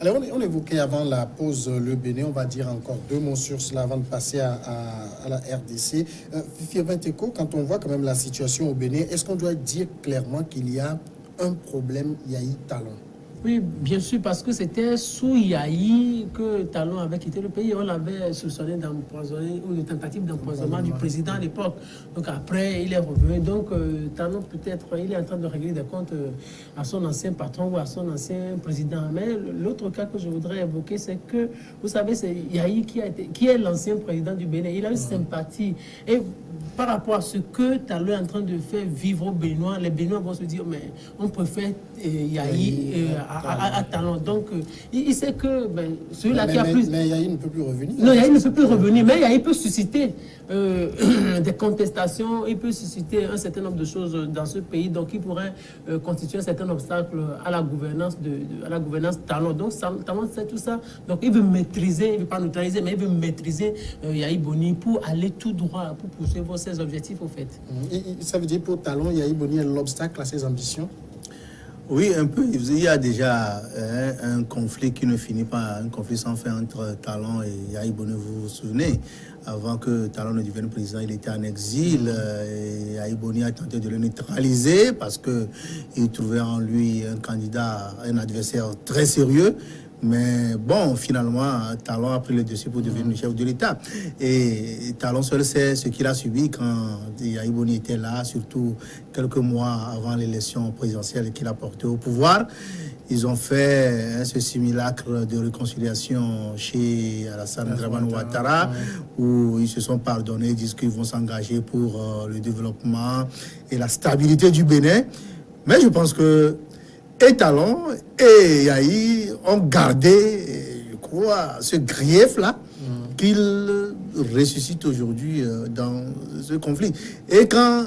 Alors, on évoquait avant la pause le Bénin, on va dire encore deux mots sur cela avant de passer à la RDC. Firmin Teko, quand on voit quand même la situation au Bénin, est-ce qu'on doit dire clairement qu'il y a un problème Yahi Talon? Oui, bien sûr, parce que c'était sous Yahi que Talon avait quitté le pays. On l'avait soupçonné d'empoisonner ou de tentative d'empoisonnement du président à l'époque. Donc après, il est revenu. Donc Talon, peut-être, il est en train de régler des comptes à son ancien patron ou à son ancien président. Mais l'autre cas que je voudrais évoquer, c'est que, vous savez, c'est Yahi qui est l'ancien président du Bénin. Il a une sympathie. Et par rapport à ce que Talon est en train de faire vivre aux Béninois, les Béninois vont se dire, mais on préfère Yahi à Talon. Donc, il sait que celui-là qui a plus... Mais Yahi ne peut plus revenir. Non, Yahi ne peut plus revenir, mais Yahi peut susciter des contestations, il peut susciter un certain nombre de choses dans ce pays, donc il pourrait constituer un certain obstacle à la gouvernance à la gouvernance Talon. Donc, Talon sait tout ça. Donc, il veut maîtriser, il ne veut pas neutraliser, mais il veut maîtriser Yahi Boni pour aller tout droit, pour poursuivre ses objectifs, au fait. Ça veut dire pour Talon, Yahi Boni est l'obstacle à ses ambitions? Oui, un peu. Il y a déjà un conflit qui ne finit pas, un conflit sans fin entre Talon et Yahi Boni, vous vous souvenez. Avant que Talon ne devienne président, il était en exil. Et Yahi Boni a tenté de le neutraliser parce qu'il trouvait en lui un candidat, un adversaire très sérieux. Mais bon, finalement, Talon a pris le dessus pour devenir le chef de l'État. Et Talon seul sait ce qu'il a subi quand Yahi Boni était là, surtout quelques mois avant l'élection présidentielle qu'il a portée au pouvoir. Ils ont fait ce simulacre de réconciliation chez Alassane Dramane Ouattara, où ils se sont pardonnés, disent qu'ils vont s'engager pour le développement et la stabilité du Bénin. Mais je pense que et Talon et Yahi ont gardé, je crois, ce grief-là qu'ils ressuscitent aujourd'hui dans ce conflit. Et quand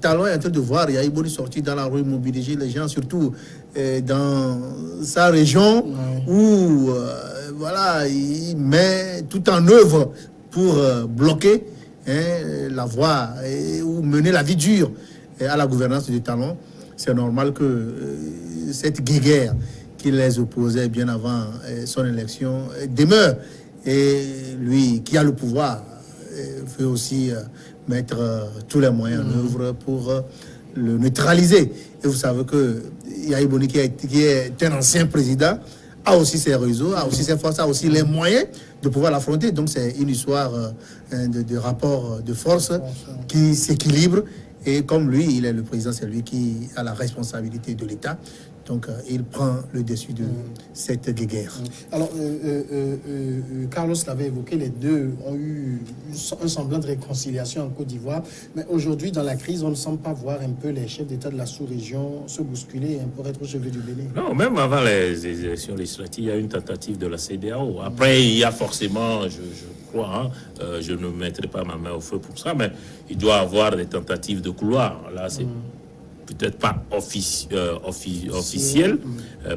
Talon est en train de voir Yahi Boni sortir dans la rue, mobiliser les gens, surtout dans sa région, où voilà, il met tout en œuvre pour bloquer la voie ou mener la vie dure à la gouvernance de Talon. C'est normal que cette guéguerre qui les opposait bien avant son élection demeure. Et lui, qui a le pouvoir, veut aussi mettre tous les moyens en œuvre pour le neutraliser. Et vous savez que Yahi Boni, qui est un ancien président, a aussi ses réseaux, a aussi ses forces, a aussi les moyens de pouvoir l'affronter. Donc c'est une histoire de rapport de force qui s'équilibre. Et comme lui, il est le président, c'est lui qui a la responsabilité de l'État. Donc, il prend le dessus de cette guerre. Alors, Carlos l'avait évoqué, les deux ont eu un semblant de réconciliation en Côte d'Ivoire. Mais aujourd'hui, dans la crise, on ne semble pas voir un peu les chefs d'État de la sous-région se bousculer pour être cheveux du Bénin. Non, même avant les élections législatives, il y a une tentative de la CEDEAO. Après, il y a forcément, je crois, je ne mettrai pas ma main au feu pour ça, mais il doit y avoir des tentatives de couloir. Là, c'est peut-être pas officiel,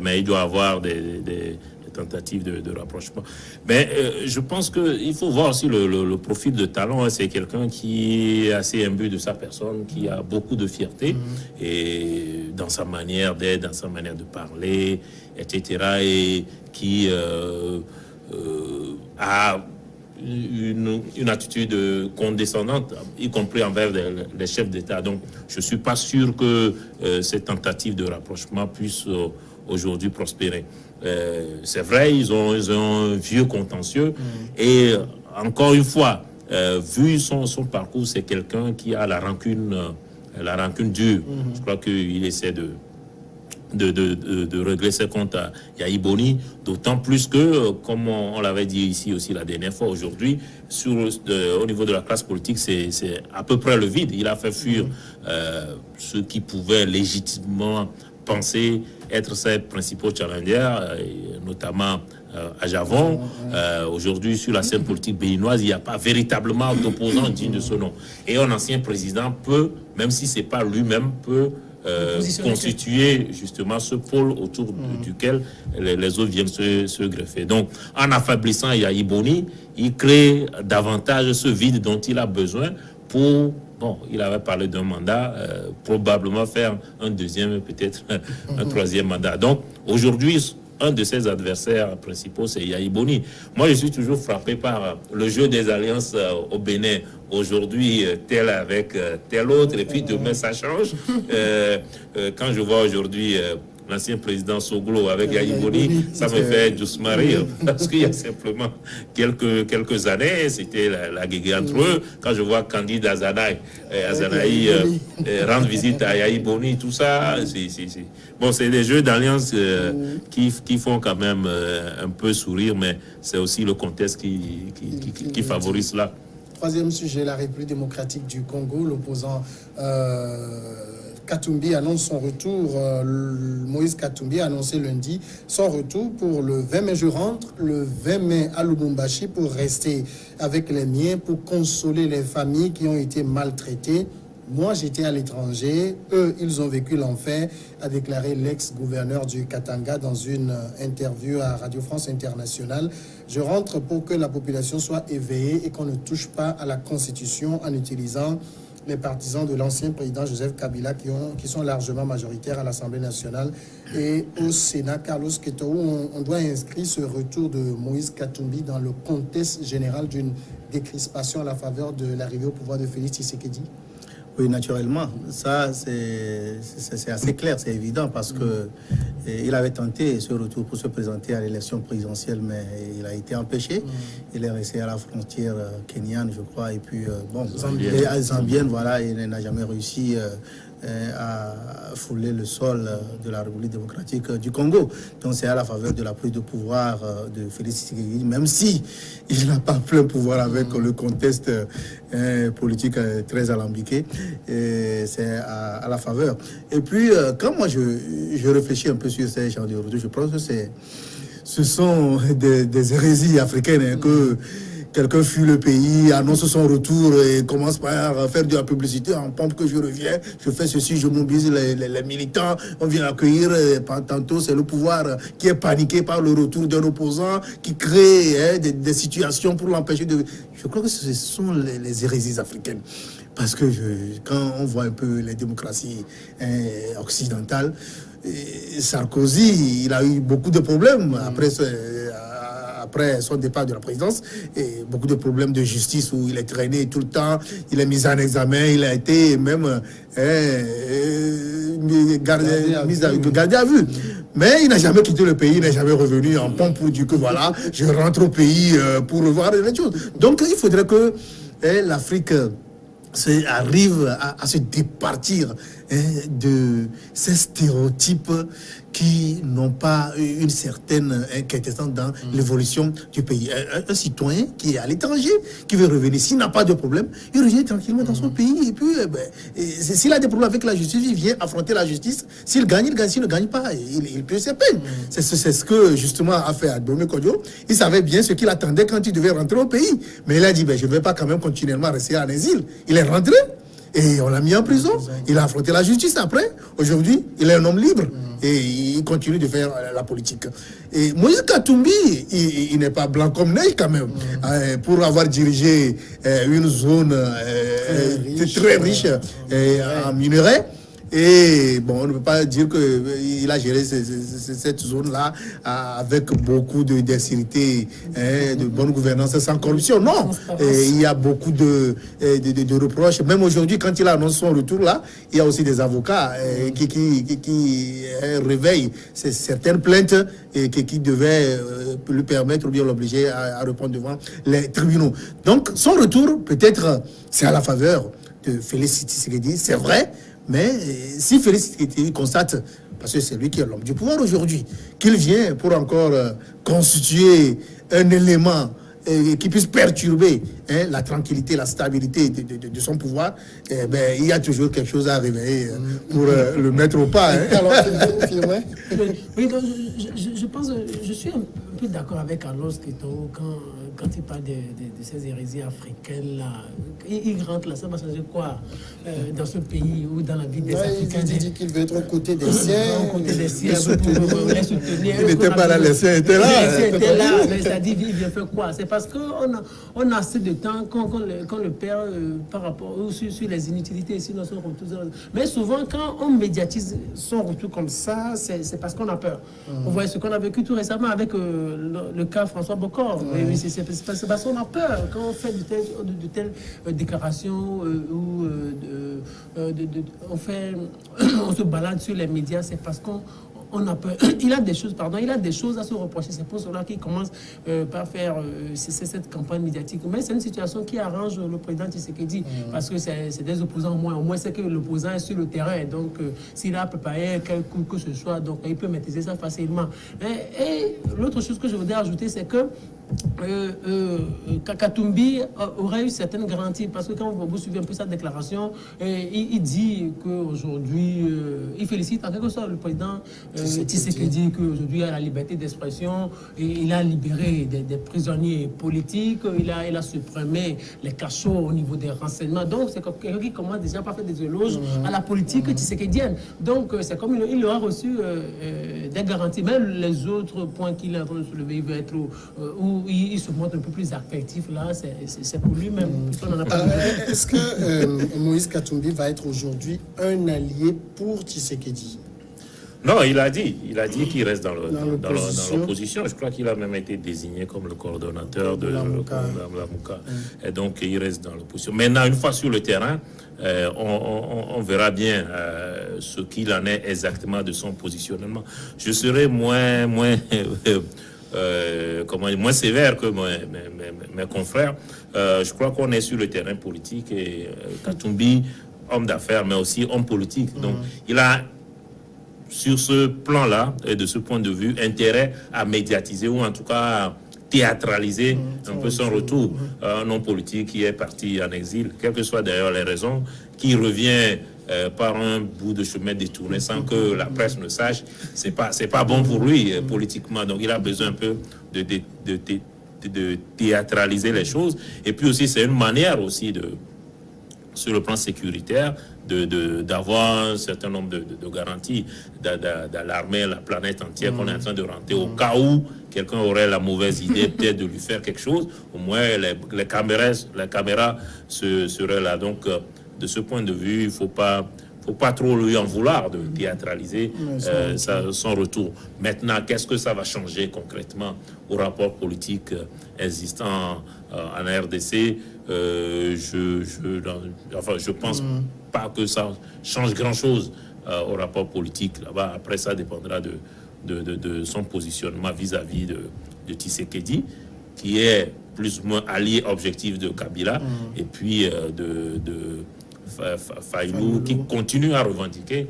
mais il doit y avoir des tentatives de rapprochement. Mais je pense qu'il faut voir aussi le profil de Talon. C'est quelqu'un qui est assez imbu de sa personne, qui a beaucoup de fierté, et dans sa manière d'être, dans sa manière de parler, etc., et qui a une attitude condescendante, y compris envers les chefs d'État. Donc, je ne suis pas sûr que cette tentative de rapprochement puisse aujourd'hui prospérer. C'est vrai, ils ont un vieux contentieux. Et encore une fois, vu son parcours, c'est quelqu'un qui a la rancune dure. Je crois qu'il essaie de régler ses comptes à Yahi Boni, d'autant plus que, comme on l'avait dit ici aussi la dernière fois, aujourd'hui, au niveau de la classe politique, c'est à peu près le vide. Il a fait fuir ceux qui pouvaient légitimement penser être ses principaux challengers, notamment à Javon. Aujourd'hui, sur la scène politique béninoise, il n'y a pas véritablement d'opposant digne de ce nom. Et un ancien président peut, même si ce n'est pas lui-même, peut constituer justement ce pôle autour duquel les autres viennent se greffer. Donc, en affaiblissant Yahi Boni, il crée davantage ce vide dont il a besoin pour... Bon, il avait parlé d'un mandat, probablement faire un deuxième, peut-être un troisième mandat. Donc, aujourd'hui, un de ses adversaires principaux, c'est Yahi Boni. Moi, je suis toujours frappé par le jeu des alliances au Bénin. Aujourd'hui, tel avec tel autre, et puis demain, ça change. Quand je vois aujourd'hui l'ancien président Soglo avec Yahi Boni, ça me fait doucement rire, parce qu'il y a simplement quelques années, c'était la guéguerre entre eux. Quand je vois Candide Azanaï rendre visite à Yahi Boni, tout ça, bon, c'est des jeux d'alliance qui font quand même un peu sourire, mais c'est aussi le contexte qui favorise cela. Troisième sujet, la République démocratique du Congo, l'opposant Katumbi annonce son retour. Moïse Katumbi a annoncé lundi son retour pour le 20 mai. Je rentre le 20 mai à Lubumbashi pour rester avec les miens, pour consoler les familles qui ont été maltraitées. Moi, j'étais à l'étranger. Eux, ils ont vécu l'enfer, a déclaré l'ex-gouverneur du Katanga dans une interview à Radio France Internationale. Je rentre pour que la population soit éveillée et qu'on ne touche pas à la Constitution en utilisant les partisans de l'ancien président Joseph Kabila qui sont largement majoritaires à l'Assemblée nationale et au Sénat. Carlos Keto, on doit inscrire ce retour de Moïse Katumbi dans le contexte général d'une décrispation à la faveur de l'arrivée au pouvoir de Félix Tshisekedi. Oui, naturellement. Ça, c'est assez clair, c'est évident, parce que il avait tenté ce retour pour se présenter à l'élection présidentielle, mais il a été empêché. Il est resté à la frontière kenyane, je crois, et puis, zambienne, voilà, il n'a jamais réussi à fouler le sol de la République démocratique du Congo. Donc c'est à la faveur de la prise de pouvoir de Félix Tshisekedi, même si il n'a pas plein pouvoir avec le contexte politique très alambiqué, c'est à la faveur. Et puis quand moi je réfléchis un peu sur ces genres de retours, je pense que ce sont des hérésies africaines que quelqu'un fuit le pays, annonce son retour et commence par faire de la publicité en pompe que je reviens, je fais ceci, je mobilise les militants, on vient accueillir. Tantôt, c'est le pouvoir qui est paniqué par le retour d'un opposant, qui crée des situations pour l'empêcher de... Je crois que ce sont les hérésies africaines. Parce que quand on voit un peu les démocraties occidentales, Sarkozy, il a eu beaucoup de problèmes après son départ de la présidence, et beaucoup de problèmes de justice où il est traîné tout le temps, il est mis en examen, il a été même gardé à vue. Mais il n'a jamais quitté le pays, il n'est jamais revenu en pompe pour dire que voilà, je rentre au pays pour revoir les choses. Donc il faudrait que l'Afrique arrive à se départir de ces stéréotypes qui n'ont pas une certaine quintessence dans l'évolution du pays. Un citoyen qui est à l'étranger, qui veut revenir, s'il n'a pas de problème, il revient tranquillement dans son pays. Et puis, s'il a des problèmes avec la justice, il vient affronter la justice. S'il gagne, il gagne. S'il ne gagne pas, il paie ses peines. C'est ce que, justement, a fait Adomé Kodjo. Il savait bien ce qu'il attendait quand il devait rentrer au pays. Mais il a dit, je ne vais pas quand même continuellement rester en exil. Il est rentré. Et on l'a mis en prison. Il a affronté la justice après. Aujourd'hui, il est un homme libre. Et il continue de faire la politique. Et Moïse Katumbi, il n'est pas blanc comme neige quand même. Pour avoir dirigé une zone très riche en minerais. Et bon, on ne peut pas dire qu'il a géré cette zone-là avec beaucoup de d'ancienneté, de bonne gouvernance sans corruption. Non, il y a beaucoup de reproches. Même aujourd'hui, quand il annonce son retour là, il y a aussi des avocats qui réveillent certaines plaintes et qui devaient lui permettre ou bien l'obliger à répondre devant les tribunaux. Donc, son retour, peut-être, c'est à la faveur de Félix Tshisekedi, c'est vrai. Mais si Félix constate, parce que c'est lui qui est l'homme du pouvoir aujourd'hui, qu'il vient pour encore constituer un élément qui puisse perturber la tranquillité, la stabilité de son pouvoir, il y a toujours quelque chose à réveiller pour le mettre au pas. Alors, oui, donc, je pense, je suis un peu d'accord avec Carlos Keto quand il parle de ces hérésies africaines là. Il rentre là, ça va changer quoi dans ce pays ou dans la vie des Africains? Il dit qu'il veut être aux côtés des siens. Aux côtés des siens, pour les soutenir. Il n'était pas là, les siens étaient là. Les siens étaient là, mais ça dit, il vient faire quoi? C'est parce qu'on a assez de temps qu'on le perd par rapport sur les inutilités, sinon son retour. Mais souvent, quand on médiatise son retour comme ça, c'est parce qu'on a peur. Vous voyez ce qu'on a vécu tout récemment avec le cas François Bocor. Oui, c'est parce qu'on a peur quand on fait de telles déclarations on se balade sur les médias, c'est parce qu'on a peur. Il a des choses à se reprocher. C'est pour cela qu'il commence par faire cette campagne médiatique. Mais c'est une situation qui arrange le président Tshisekedi, parce que c'est des opposants au moins c'est que l'opposant est sur le terrain. Donc, s'il a préparé quel coup que ce soit, donc il peut maîtriser ça facilement. Et l'autre chose que je voudrais ajouter, c'est que Katumbi aurait eu certaines garanties, parce que quand vous suivez un peu sa déclaration, il dit qu'aujourd'hui, il félicite en quelque sorte le président Tshisekedi, qu'aujourd'hui il a la liberté d'expression, il a libéré des prisonniers politiques, il a supprimé les cachots au niveau des renseignements. Donc c'est quelqu'un qui commence déjà par faire des éloges à la politique tshisekedienne. Donc c'est comme il aura reçu des garanties. Même les autres points qu'il est en train de soulever, il veut être où il se montre un peu plus affectif, là, c'est pour lui-même. Est-ce que Moïse Katumbi va être aujourd'hui un allié pour Tshisekedi? Non, il a dit qu'il reste dans l'opposition. Je crois qu'il a même été désigné comme le coordonnateur de Lamuka. Et donc, il reste dans l'opposition. Maintenant, une fois sur le terrain, on verra bien ce qu'il en est exactement de son positionnement. Je serai moins sévère que mes confrères. Je crois qu'on est sur le terrain politique et Katumbi, homme d'affaires, mais aussi homme politique. Donc, il a, sur ce plan-là, et de ce point de vue, intérêt à médiatiser ou en tout cas à théâtraliser un peu son retour. Un homme politique qui est parti en exil, quelles que soient d'ailleurs les raisons, qui revient par un bout de chemin détourné sans que la presse ne sache, c'est pas bon pour lui politiquement. Donc il a besoin un peu de théâtraliser les choses. Et puis aussi, c'est une manière aussi sur le plan sécuritaire, d'avoir un certain nombre de garanties, d'alarmer la planète entière qu'on est en train de rentrer au cas où quelqu'un aurait la mauvaise idée peut-être de lui faire quelque chose. Au moins, les caméras seraient là. Donc, de ce point de vue, il ne faut pas trop lui en vouloir de théâtraliser son retour. Maintenant, qu'est-ce que ça va changer concrètement au rapport politique existant en RDC? Je pense pas que ça change grand-chose au rapport politique là-bas. Après, ça dépendra de son positionnement vis-à-vis de Tshisekedi, qui est plus ou moins allié objectif de Kabila, et puis de Fayoulou, qui continue à revendiquer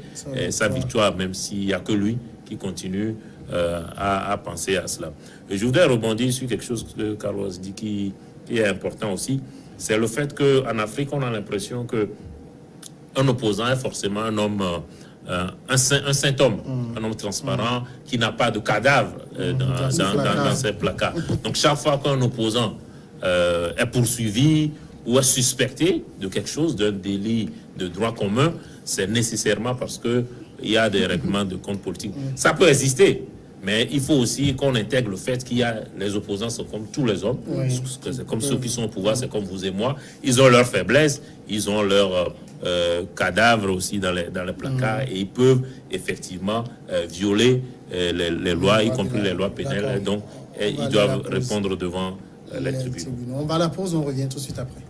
sa victoire, même s'il n'y a que lui qui continue à penser à cela. Et je voudrais rebondir sur quelque chose que Carlos dit qui est important aussi. C'est le fait qu'en Afrique, on a l'impression qu'un opposant est forcément un homme, un saint homme, un homme transparent qui n'a pas de cadavre dans ses placards. Donc chaque fois qu'un opposant est poursuivi ou est suspecté de quelque chose, d'un délit de droit commun, c'est nécessairement parce qu'il y a des règlements de compte politique. Ça peut exister, mais il faut aussi qu'on intègre le fait qu'il y a les opposants, sont comme tous les hommes, c'est comme ceux qui sont au pouvoir, c'est comme vous et moi. Ils ont leurs faiblesses, ils ont leurs cadavres aussi dans les placards, et ils peuvent effectivement violer les lois, y compris les lois pénales. Donc, ils doivent répondre devant les tribunaux. On va à la pause, on revient tout de suite après.